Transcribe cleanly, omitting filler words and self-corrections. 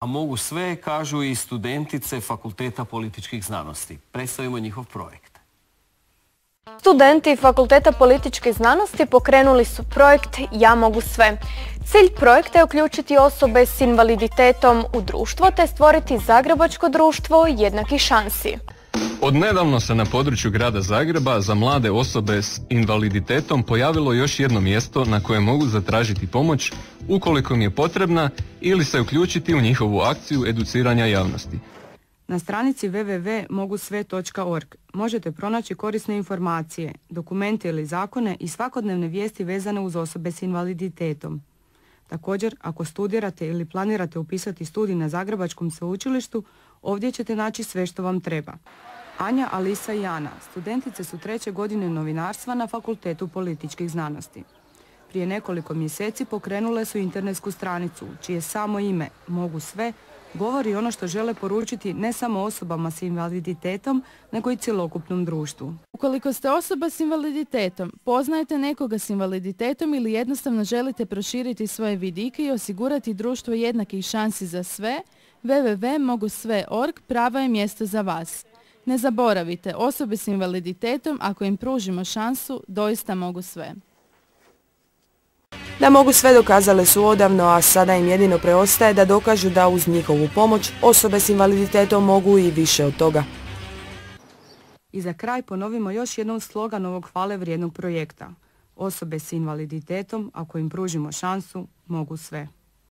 A mogu sve, kažu i studentice Fakulteta političkih znanosti. Predstavimo njihov projekt. Studenti Fakulteta političkih znanosti pokrenuli su projekt Ja mogu sve. Cilj projekta je uključiti osobe s invaliditetom u društvo te stvoriti zagrebačko društvo jednakih šansi. Odnedavno se na području grada Zagreba za mlade osobe s invaliditetom pojavilo još jedno mjesto na koje mogu zatražiti pomoć ukoliko im je potrebna ili se uključiti u njihovu akciju educiranja javnosti. Na stranici www.mogusve.org možete pronaći korisne informacije, dokumente ili zakone i svakodnevne vijesti vezane uz osobe s invaliditetom. Također, ako studirate ili planirate upisati studij na Zagrebačkom sveučilištu, ovdje ćete naći sve što vam treba. Anja, Alisa i Ana, studentice su 3. godine novinarstva na Fakultetu političkih znanosti. Prije nekoliko mjeseci pokrenule su internetsku stranicu, čije samo ime, Mogu sve, govori ono što žele poručiti ne samo osobama s invaliditetom, nego i cjelokupnom društvu. Ukoliko ste osoba s invaliditetom, poznajete nekoga s invaliditetom ili jednostavno želite proširiti svoje vidike i osigurati društvo jednakih šansi za sve, www.mogusve.org pravo je mjesto za vas. Ne zaboravite, osobe s invaliditetom, ako im pružimo šansu, doista mogu sve. Da mogu sve dokazale su odavno, a sada im jedino preostaje da dokažu da uz njihovu pomoć osobe s invaliditetom mogu i više od toga. I za kraj ponovimo još jednom slogan ovog hvale vrijednog projekta. Osobe s invaliditetom, ako im pružimo šansu, mogu sve.